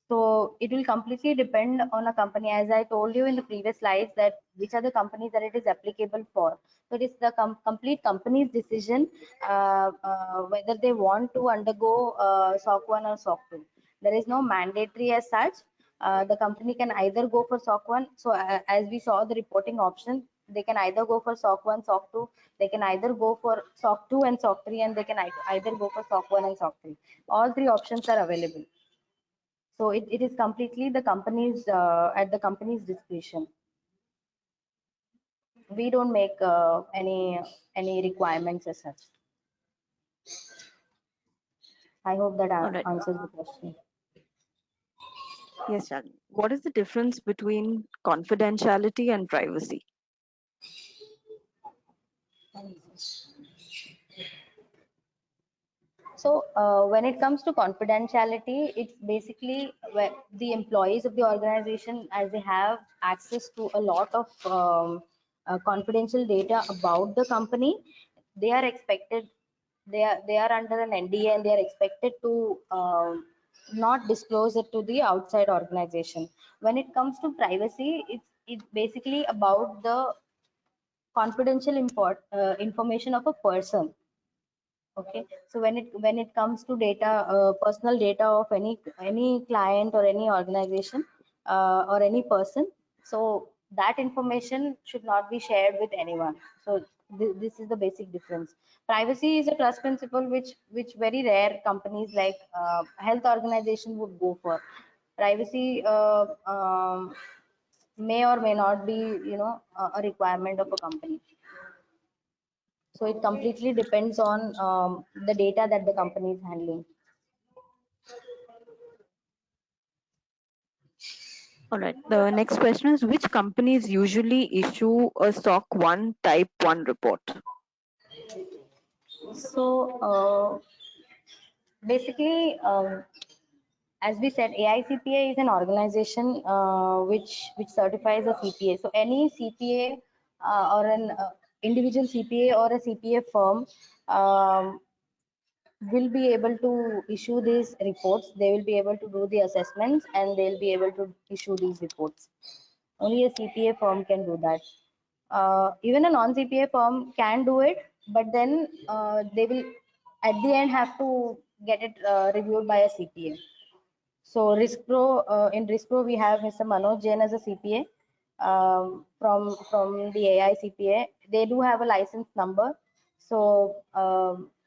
So it will completely depend on a company, as I told you in the previous slides, that which are the companies that it is applicable for. So it is the complete company's decision whether they want to undergo SOC 1 or SOC 2. There is no mandatory as such. The company can either go for SOC 1. So as we saw the reporting option, they can either go for SOC 1, SOC 2. They can either go for SOC 2 and SOC 3, and they can either go for SOC 1 and SOC 3. All three options are available. So it is completely the company's at the company's discretion. We don't make any requirements as such. I hope that right. answers the question. Yes, Shalini. What is the difference between confidentiality and privacy? So when it comes to confidentiality, it's basically where the employees of the organization, as they have access to a lot of confidential data about the company, they are expected, they are under an NDA, and they are expected to not disclose it to the outside organization. When it comes to privacy, it's basically about the confidential information of a person. Okay, so when it comes to data, personal data of any client or any organization or any person, so that information should not be shared with anyone. So this is the basic difference. Privacy is a trust principle which very rare companies like health organization would go for. Privacy may or may not be, you know, a requirement of a company. So it completely depends on the data that the company is handling. All right. The next question is, which companies usually issue a SOC 1 type 1 report? So basically, as we said, AICPA is an organization which certifies a CPA. So any CPA or an individual CPA or a CPA firm will be able to issue these reports. They will be able to do the assessments and they'll be able to issue these reports. Only a CPA firm can do that. Even a non-CPA firm can do it, but then they will at the end have to get it reviewed by a CPA. So in RiskPro we have Mr. Manoj Jain as a CPA from the AI CPA. They do have a license number. So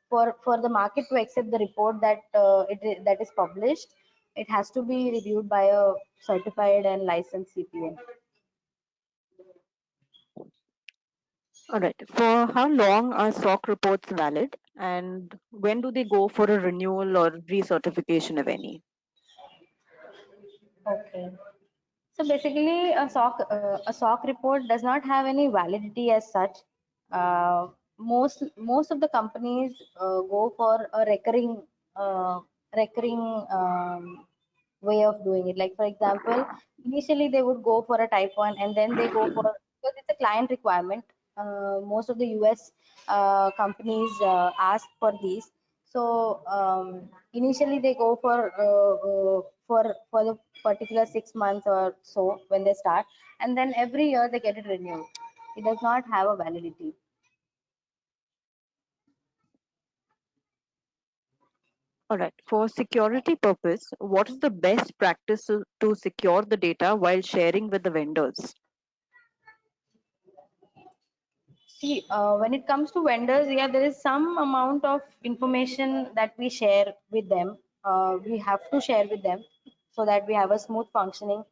for the market to accept the report that is published, it has to be reviewed by a certified and licensed CPA. All right. For how long are SOC reports valid, and when do they go for a renewal or recertification, if any? Okay. So basically, a SOC report does not have any validity as such. Most of the companies go for a recurring way of doing it. Like for example, initially they would go for a type 1 and then they go for, because it's a client requirement. Most of the US companies ask for these. So initially they go for the particular 6 months or so when they start, and then every year they get it renewed. It does not have a validity. All right. For security purpose, what is the best practice to secure the data while sharing with the vendors? See, when it comes to vendors, yeah, there is some amount of information that we share with them. We have to share with them so that we have a smooth functioning.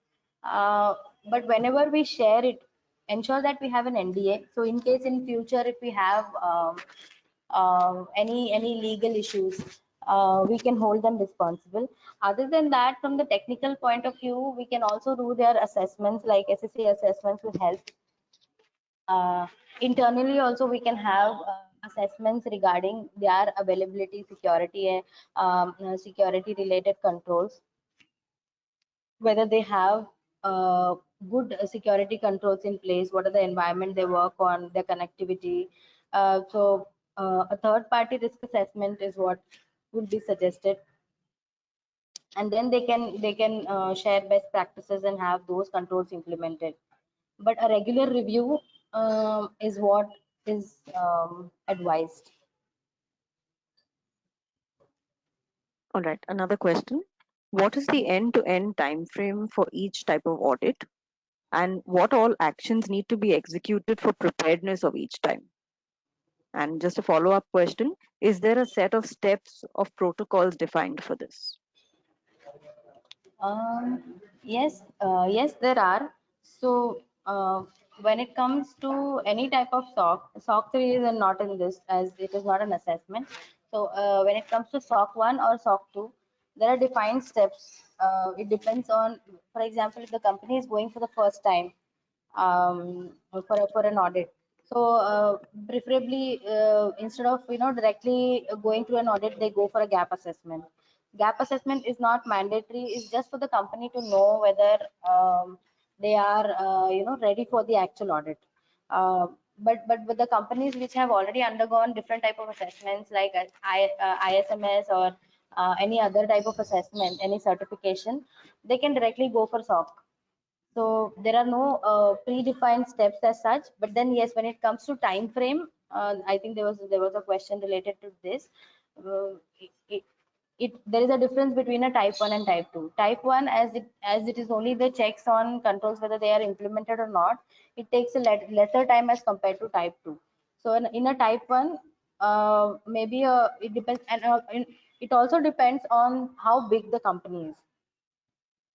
But whenever we share it, ensure that we have an NDA. So in case in future, if we have any legal issues, we can hold them responsible. Other than that, from the technical point of view, we can also do their assessments, like SSA assessments will help. Internally also we can have assessments regarding their availability, security, security related controls, whether they have good security controls in place, what are the environment they work on, their connectivity. A third party risk assessment is what would be suggested, and then they can share best practices and have those controls implemented. But a regular review is what is advised. All right. Another question. What is the end-to-end time frame for each type of audit, and what all actions need to be executed for preparedness of each time? And just a follow-up question, is there a set of steps of protocols defined for this? Yes, there are. So when it comes to any type of SOC 3 is not in this, as it is not an assessment. So when it comes to SOC 1 or SOC 2, there are defined steps. It depends on, for example, if the company is going for the first time for an audit. So preferably instead of directly going through an audit, they go for a gap assessment. Gap assessment is not mandatory; it's just for the company to know whether they are ready for the actual audit. But with the companies which have already undergone different type of assessments like ISMS or any other type of assessment, any certification, they can directly go for SOC. So there are no predefined steps as such. But then yes, when it comes to time frame, I think there was a question related to this. uh, it, there is a difference between a type 1 and type 2. Type 1, as it is only the checks on controls whether they are implemented or not, it takes a lesser time as compared to type 2. So in a type 1, maybe it depends, and it also depends on how big the company is.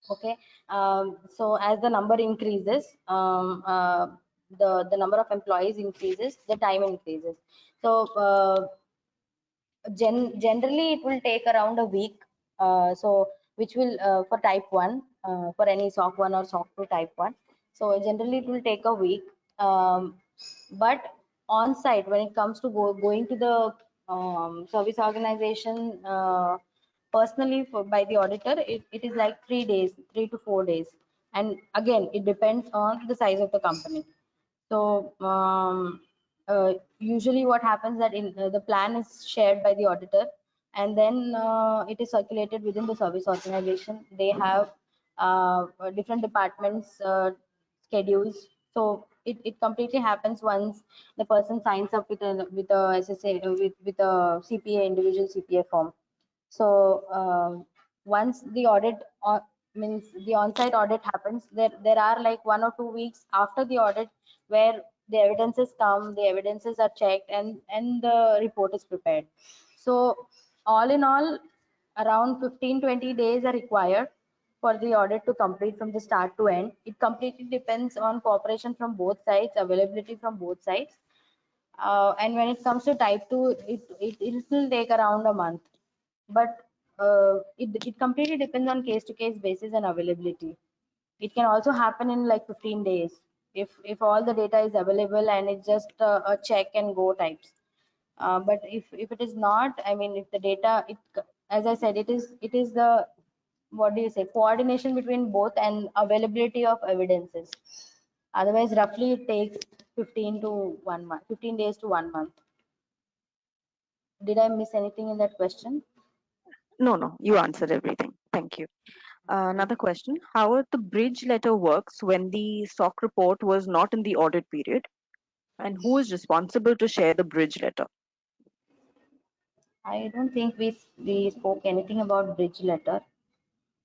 Okay. So as the number increases, the number of employees increases, the time increases. So generally it will take around a week. So which will for type 1, for any SOC 1 or SOC 2 type 1. So generally it will take a week. But on site, when it comes to going to the service organization personally by the auditor, it is like 3 days, 3 to 4 days. And again, it depends on the size of the company. So usually what happens that the plan is shared by the auditor. and then it is circulated within the service organization. They have different departments schedules. So it completely happens once the person signs up with a SSA with a CPA, individual CPA form. So once the audit means the on-site audit happens, there are like 1 or 2 weeks after the audit where the evidences come, the evidences are checked, and the report is prepared. So all in all, around 15-20 days are required for the audit to complete from the start to end. It completely depends on cooperation from both sides, availability from both sides. And when it comes to type 2, it will take around a month. But it completely depends on case to case basis and availability. It can also happen in like 15 days if all the data is available and it's just a check and go types. But if it is not, I mean, if the data, as I said, it is the, what do you say, coordination between both and availability of evidences. Otherwise, roughly it takes 15 days to 1 month. Did I miss anything in that question? No, you answered everything. Thank you. Another question: how the bridge letter works when the SOC report was not in the audit period, and who is responsible to share the bridge letter? I don't think we spoke anything about bridge letter.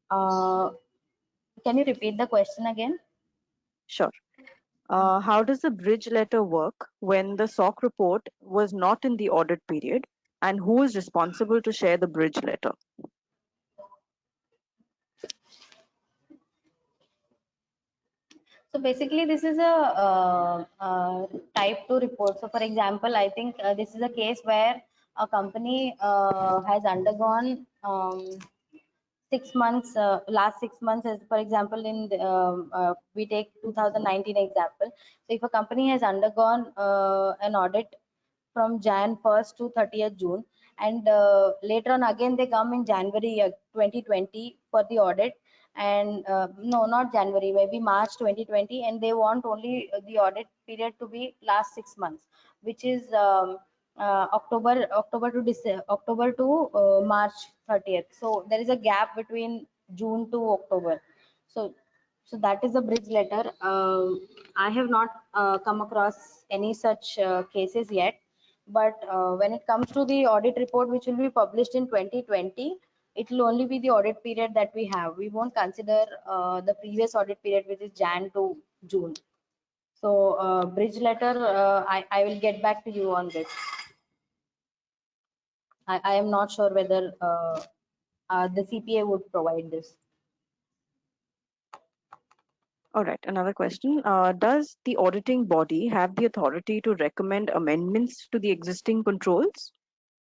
Uh, can you repeat the question again? Sure. How does the bridge letter work when the SOC report was not in the audit period, and who is responsible to share the bridge letter? So basically, this is a type 2 report. So for example, I think this is a case where a company has undergone 6 months, last 6 months, as for example, in the, we take 2019 example. So if a company has undergone an audit from Jan 1st to 30th June, and later on again they come in January 2020 for the audit, and no, not January, maybe March 2020, and they want only the audit period to be last 6 months, which is October to March 30th. So there is a gap between June to October. So that is a bridge letter. I have not come across any such cases yet. But when it comes to the audit report, which will be published in 2020, it will only be the audit period that we have. We won't consider the previous audit period, which is Jan to June. So bridge letter, I will get back to you on this. I am not sure whether the CPA would provide this. All right, another question. Does the auditing body have the authority to recommend amendments to the existing controls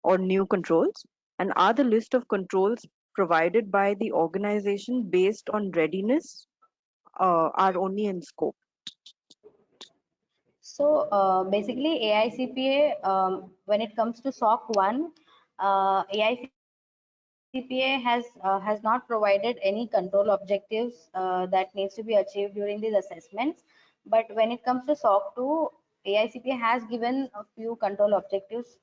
or new controls? And are the list of controls provided by the organization based on readiness are only in scope? So basically, AICPA, when it comes to SOC 1, AICPA has not provided any control objectives that needs to be achieved during these assessments. But when it comes to SOC 2, AICPA has given a few control objectives.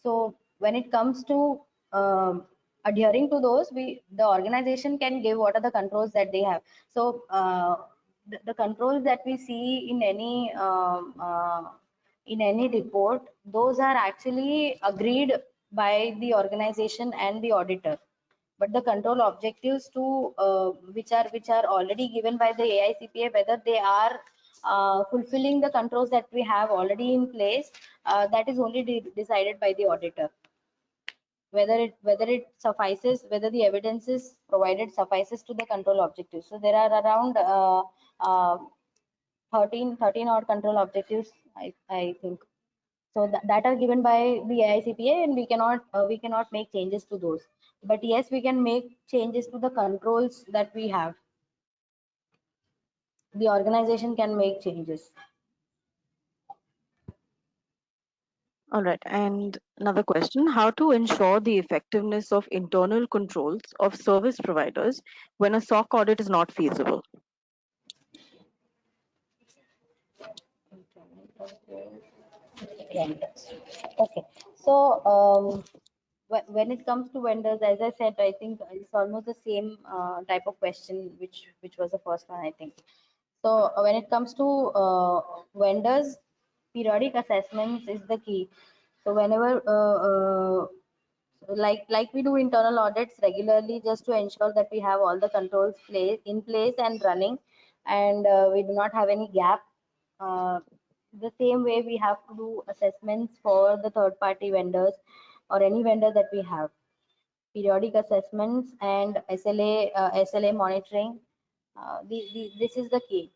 So when it comes to adhering to those, the organization can give what are the controls that they have. So the controls that we see in any report, those are actually agreed by the organization and the auditor. But the control objectives to which are already given by the AICPA, whether they are fulfilling the controls that we have already in place, that is only decided by the auditor. Whether it suffices, whether the evidences provided suffices to the control objectives. So there are around uh, 13 odd control objectives, I think. So that are given by the AICPA, and we cannot make changes to those. But yes, we can make changes to the controls that we have. The organization can make changes. All right, and another question: how to ensure the effectiveness of internal controls of service providers when a SOC audit is not feasible? Okay, so when it comes to vendors, as I said, I think it's almost the same type of question which was the first one, I think. So when it comes to vendors, periodic assessments is the key. So whenever like we do internal audits regularly just to ensure that we have all the controls in place and running, and we do not have any gap. The same way we have to do assessments for the third party vendors or any vendor that we have. Periodic assessments and SLA monitoring. This is the key.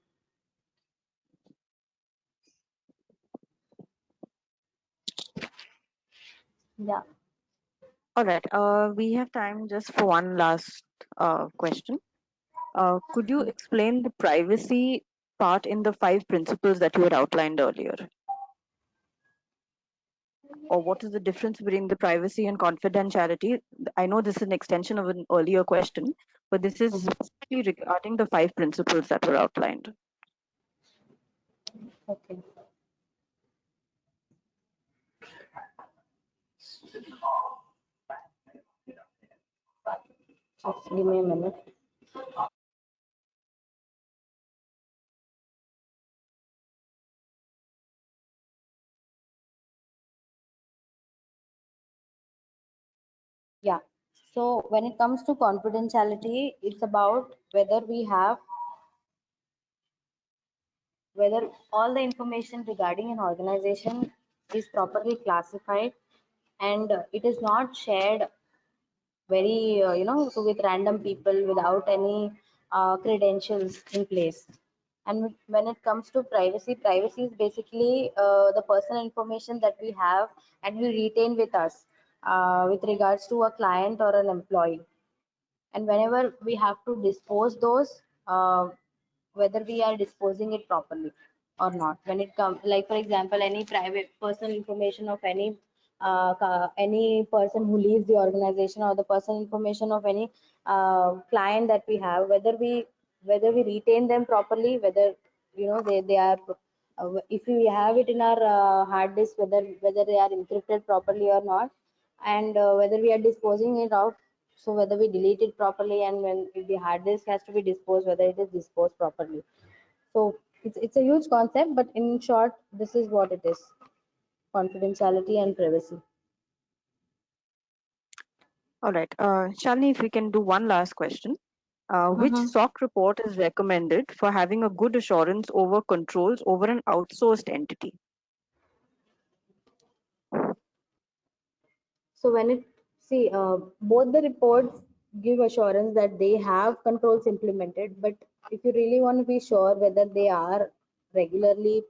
Yeah. All right. We have time just for one last question. Could you explain the privacy part in the 5 principles that you had outlined earlier? Or what is the difference between the privacy and confidentiality? I know this is an extension of an earlier question, but this is specifically regarding the 5 principles that were outlined. Okay. Just give me a minute. Yeah. So when it comes to confidentiality, it's about whether all the information regarding an organization is properly classified, and it is not shared very with random people without any credentials in place. And when it comes to privacy is basically the personal information that we have and we retain with us with regards to a client or an employee. And whenever we have to dispose those, whether we are disposing it properly or not. When it comes, like for example, any private personal information of any person who leaves the organization, or the personal information of any client that we have, whether we retain them properly, whether they are if we have it in our hard disk, whether they are encrypted properly or not, and whether we are disposing it out, so whether we delete it properly, and when if the hard disk has to be disposed, whether it is disposed properly. So it's a huge concept, but in short, this is what it is: confidentiality and privacy. All right. Shalini, if we can do one last question. Which SOC report is recommended for having a good assurance over controls over an outsourced entity? So when it see both the reports give assurance that they have controls implemented, but if you really want to be sure whether they are regularly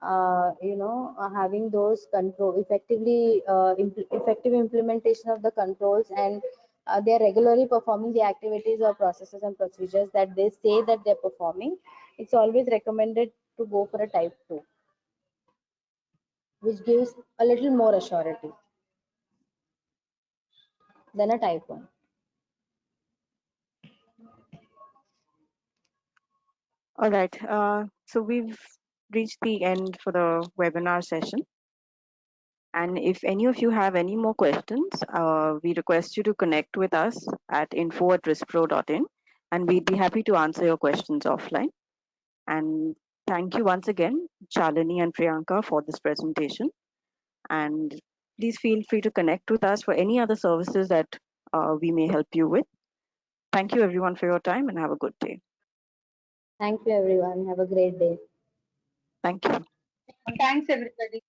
having those control effectively effective implementation of the controls, and they are regularly performing the activities or processes and procedures that they say that they're performing, it's always recommended to go for a type 2, which gives a little more assurity than a type 1. All right. So we've reached the end for the webinar session. And if any of you have any more questions, we request you to connect with us at info@riskpro.in, and we'd be happy to answer your questions offline. And thank you once again, Shalini and Priyanka, for this presentation. And please feel free to connect with us for any other services that we may help you with. Thank you everyone for your time, and have a good day. Thank you everyone, have a great day. Thank you. Thanks everybody.